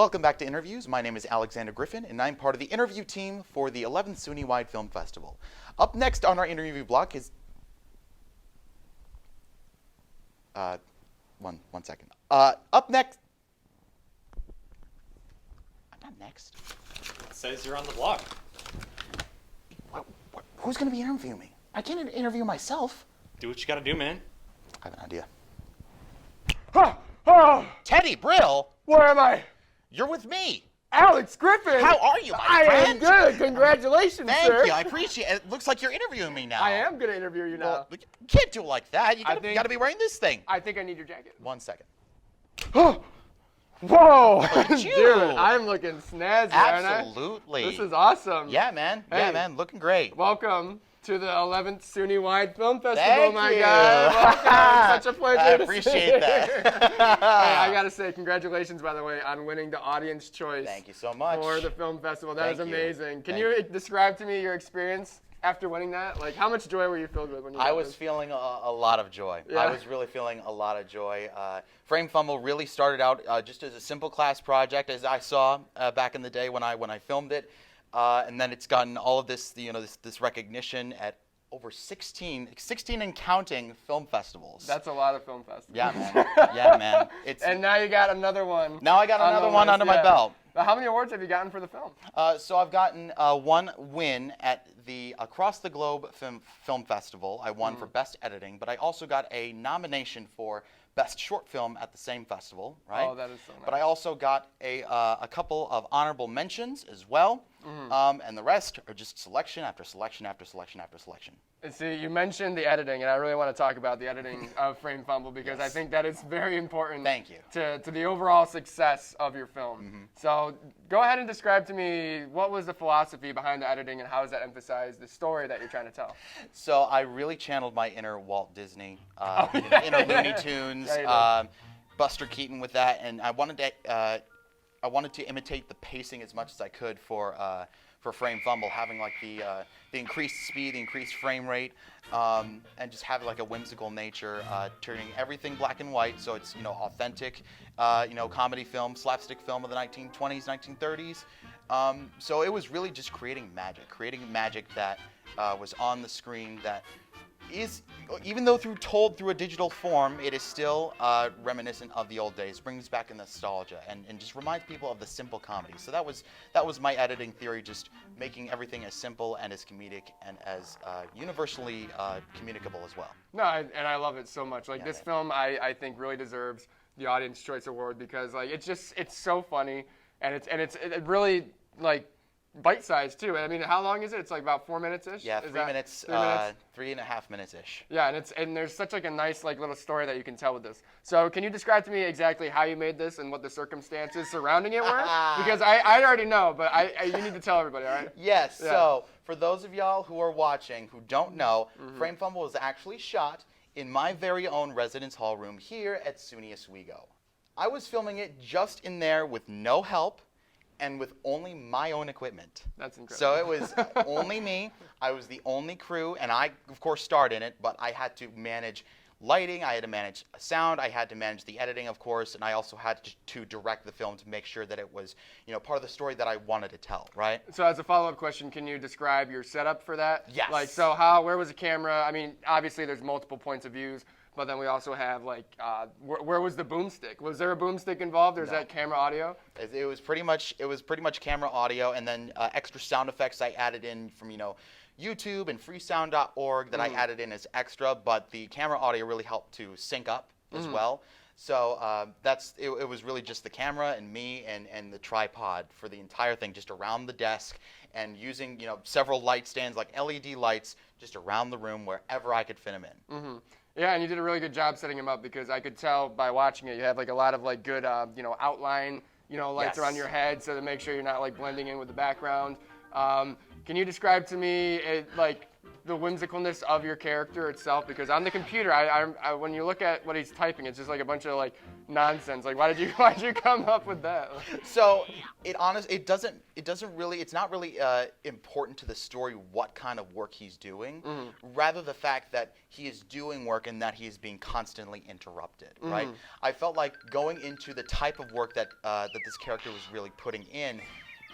Welcome back to Interviews. My name is Alexander Griffin, and I'm part of the interview team for the 11th SUNY-wide Film Festival. Up next on our interview block is... One second. Up next... I'm not next. It says you're on the block. Who's going to be interviewing me? I can't interview myself. Do what you gotta do, man. I have an idea. Oh, Teddy Brill? where am I? You're with me. Alex Griffin. How are you, my I friend? am good. Congratulations, Thank sir. you. I appreciate it. It looks like you're interviewing me now. I am going to interview you now. Well, you can't do it like that. You I gotta be wearing this thing. I think I need your jacket. 1 second. Whoa. at you. Dude, I'm looking snazzy, aren't I? Absolutely. This is awesome. Yeah, man. Hey. Yeah, man. Looking great. Welcome to the 11th SUNY-wide Film Festival, Thank my you. guy. Welcome. It's such a pleasure I to appreciate see you. that. Hey, I got to say, congratulations, by the way, on winning the audience choice. Thank you so much. For the film festival. That is Thank you. amazing. Can Thank you describe to me your experience after winning that? Like, how much joy were you filled with when you I got was this? feeling a lot of joy. Yeah. I was really feeling a lot of joy. Fumble really started out just as a simple class project, as I saw back in the day when I filmed it, and then it's gotten all of this, this recognition at over 16 and counting film festivals. That's a lot of film festivals. Yeah, man. Yeah, man. And now you got another one. Now I got another one under my belt. Now, how many awards have you gotten for the film? So I've gotten one win at the Across the Globe Film Festival. I won for Best Editing, but I also got a nomination for Best Short Film at the same festival, right? Oh, that is so nice. But I also got a couple of honorable mentions as well, and the rest are just selection after selection after selection after selection. And see, you mentioned the editing, and I really want to talk about the editing of Fumble because I think that is very important. Thank you. To the overall success of your film. So go ahead and describe to me what was the philosophy behind the editing and how does that emphasize the story that you're trying to tell? So I really channeled my inner Walt Disney, inner Looney Tunes, Buster Keaton with that, and I wanted to imitate the pacing as much as I could for Fumble, having like the increased speed, the increased frame rate, and just have like a whimsical nature, turning everything black and white, so it's authentic, comedy film, slapstick film of the 1920s, 1930s. So it was really just creating magic that was on the screen that is, even though told through a digital form, it is still reminiscent of the old days, brings back a nostalgia, and just reminds people of the simple comedy. So that was my editing theory, just making everything as simple and as comedic and as universally communicable as well. No, and I love it so much. Like, this man. film, I think really deserves the Audience Choice Award because like it's so funny and it really like bite-sized too. I mean, how long is it? It's like about 4 minutes-ish? Yeah, 3 minutes, 3.5 minutes-ish. Yeah, and there's such like a nice like little story that you can tell with this. So can you describe to me exactly how you made this and what the circumstances surrounding it were? Because I already know, but you need to tell everybody, all right? Yes, Yeah. so for those of y'all who are watching who don't know, Fumble was actually shot in my very own residence hall room here at SUNY Oswego. I was filming it just in there with no help and with only my own equipment. That's incredible. So it was only me. I was the only crew, and I, of course, starred in it, but I had to manage lighting, I had to manage sound, I had to manage the editing, of course, and I also had to direct the film to make sure that it was, part of the story that I wanted to tell, right? So as a follow-up question, can you describe your setup for that? Yes. Like, so where was the camera? I mean, obviously there's multiple points of views, but then we also have like, where was the boomstick? Was there a boomstick involved, or is that camera audio? It was pretty much camera audio, and then extra sound effects I added in from YouTube and freesound.org that I added in as extra, but the camera audio really helped to sync up as well. So it was really just the camera and me and the tripod for the entire thing, just around the desk, and using several light stands like LED lights just around the room wherever I could fit them in. Yeah, and you did a really good job setting them up because I could tell by watching it you have like a lot of like good outline lights around your head, so to make sure you're not like blending in with the background. Can Can you describe to me like the whimsicalness of your character itself? Because on the computer, I when you look at what he's typing, it's just like a bunch of like nonsense. Like, why did you come up with that? So it's not really important to the story what kind of work he's doing. Rather the fact that he is doing work and that he is being constantly interrupted, right? I felt like going into the type of work that this character was really putting in,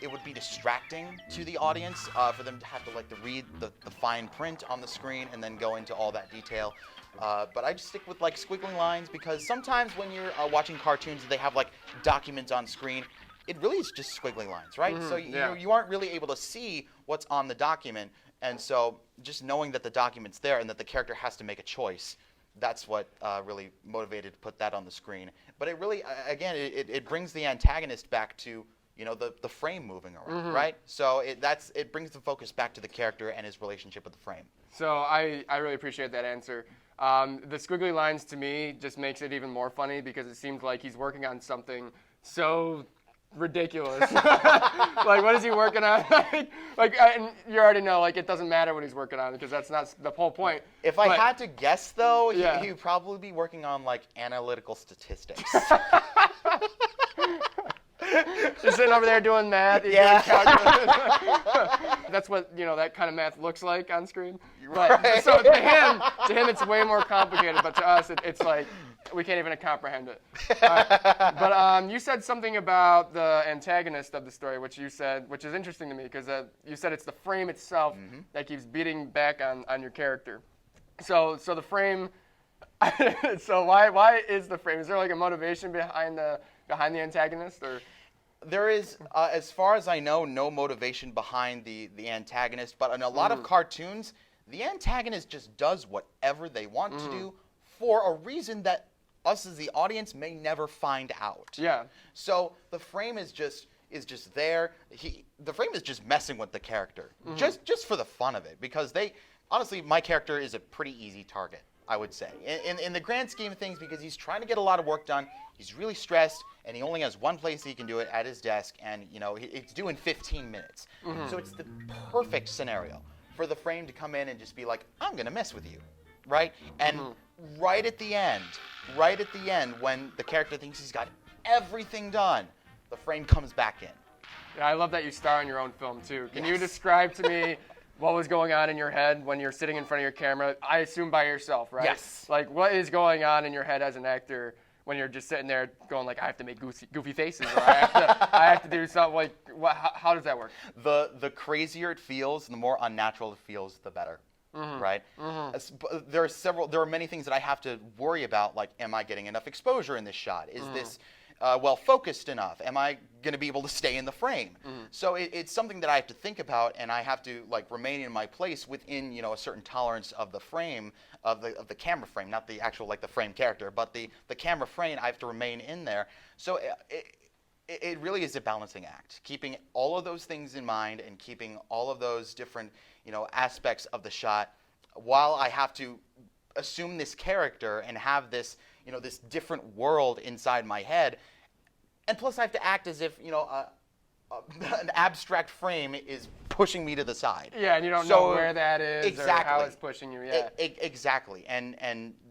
it would be distracting to the audience for them to have to like to read the fine print on the screen and then go into all that detail. But I just stick with like squiggly lines because sometimes when you're watching cartoons, they have like documents on screen. It really is just squiggly lines, right? So you aren't really able to see what's on the document, and so just knowing that the document's there and that the character has to make a choice, that's what really motivated to put that on the screen. But it really, again, it brings the antagonist back to the frame moving around, right? So it brings the focus back to the character and his relationship with the frame. So I really appreciate that answer. The squiggly lines to me just makes it even more funny because it seems like he's working on something so ridiculous. Like, what is he working on? And you already know, like, it doesn't matter what he's working on because that's not the whole point. If I had to guess, though, he would probably be working on, like, analytical statistics. Just sitting over there doing math. Doing that's what that kind of math looks like on screen. But, right. So to him, it's way more complicated. But to us, it's like we can't even comprehend it. But you said something about the antagonist of the story, which is interesting to me because you said it's the frame itself that keeps beating back on your character. So the frame. So why is the frame? Is there like a motivation behind the antagonist, or? There is, as far as I know, no motivation behind the antagonist, but in a lot of cartoons, the antagonist just does whatever they want to do for a reason that us as the audience may never find out. Yeah. So the frame is just there. The frame is just messing with the character, just for the fun of it, because honestly, my character is a pretty easy target, I would say. In the grand scheme of things, because he's trying to get a lot of work done, he's really stressed, and he only has one place he can do it, at his desk, and it's due in 15 minutes. So it's the perfect scenario for the frame to come in and just be like, I'm going to mess with you, right? And right at the end, when the character thinks he's got everything done, the frame comes back in. Yeah, I love that you star in your own film, too. Can you describe to me what was going on in your head when you're sitting in front of your camera? I assume by yourself, right? Yes. Like, what is going on in your head as an actor when you're just sitting there going like, I have to make goofy faces, or I have to do something like, how does that work? The crazier it feels, the more unnatural it feels, the better, right? There are many things that I have to worry about, like, am I getting enough exposure in this shot? Is this well focused enough? Am I going to be able to stay in the frame? So it's something that I have to think about, and I have to like remain in my place within a certain tolerance of the frame of the camera frame, not the actual like the frame character, but the camera frame. I have to remain in there. So it really is a balancing act, keeping all of those things in mind and keeping all of those different aspects of the shot, while I have to assume this character and have this this different world inside my head. And plus I have to act as if, an abstract frame is pushing me to the side. Yeah, and you don't know where that is or how it's pushing you. Yeah. Exactly. And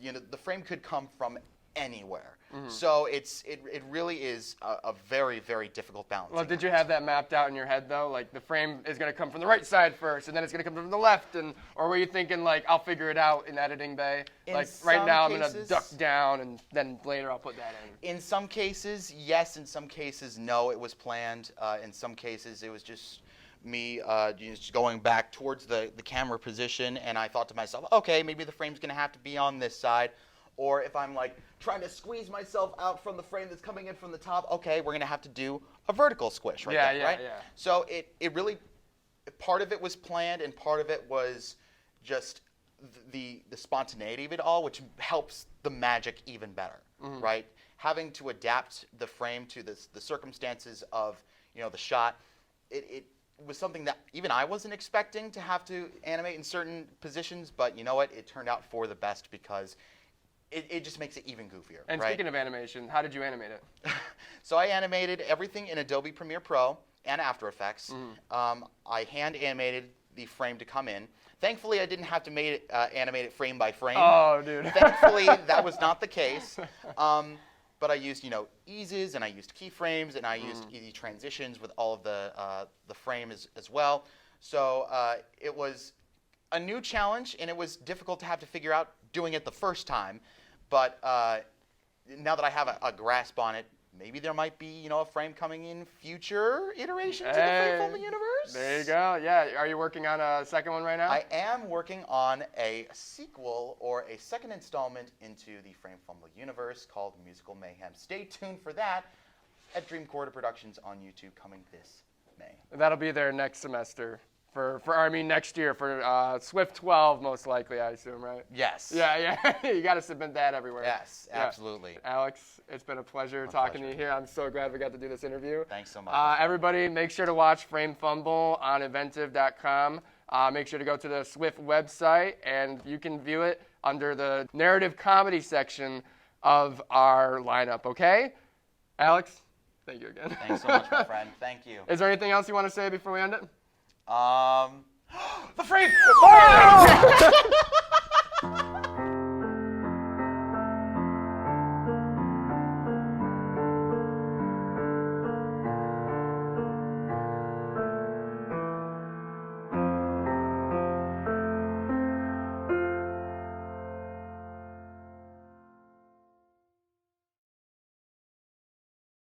the frame could come from anywhere. So it really is a very, very difficult balance. Well, did you have that mapped out in your head, though? Like, the frame is going to come from the right side first, and then it's going to come from the left, or were you thinking, like, I'll figure it out in editing bay? Like, right now I'm going to duck down, and then later I'll put that in. In some cases, yes. In some cases, no, it was planned. In some cases, it was just me just going back towards the camera position, and I thought to myself, okay, maybe the frame's going to have to be on this side. Or if I'm like trying to squeeze myself out from the frame that's coming in from the top, okay, we're gonna have to do a vertical squish right there, right? Yeah. So it really, part of it was planned and part of it was just the spontaneity of it all, which helps the magic even better, right? Having to adapt the frame to the circumstances of the shot, it was something that even I wasn't expecting to have to animate in certain positions, but you know what? It turned out for the best because it just makes it even goofier. And right? Speaking of animation, how did you animate it? So I animated everything in Adobe Premiere Pro and After Effects. I hand animated the frame to come in. Thankfully, I didn't have to animate it frame by frame. Oh, dude. Thankfully, that was not the case. But I used, eases, and I used keyframes, and I used easy transitions with all of the frame as well. So it was a new challenge, and it was difficult to have to figure out doing it the first time. But now that I have a grasp on it, maybe there might be, a frame coming in future iterations of the Frame Fumble universe. There you go. Yeah. Are you working on a second one right now? I am working on a sequel or a second installment into the Frame Fumble universe called Musical Mayhem. Stay tuned for that at Dream Quarter Productions on YouTube coming this May. That'll be there next semester. Next year for SWFF-12 most likely, I assume, right? Yes. Yeah. You got to submit that everywhere. Yes, absolutely. Alex, it's been a pleasure talking to you here. I'm so glad we got to do this interview. Thanks so much. Everybody, make sure to watch Frame Fumble on inventive.com. Make sure to go to the SWFF website, and you can view it under the narrative comedy section of our lineup, okay? Alex, thank you again. Thanks so much, my friend. Thank you. Is there anything else you want to say before we end it? The frame!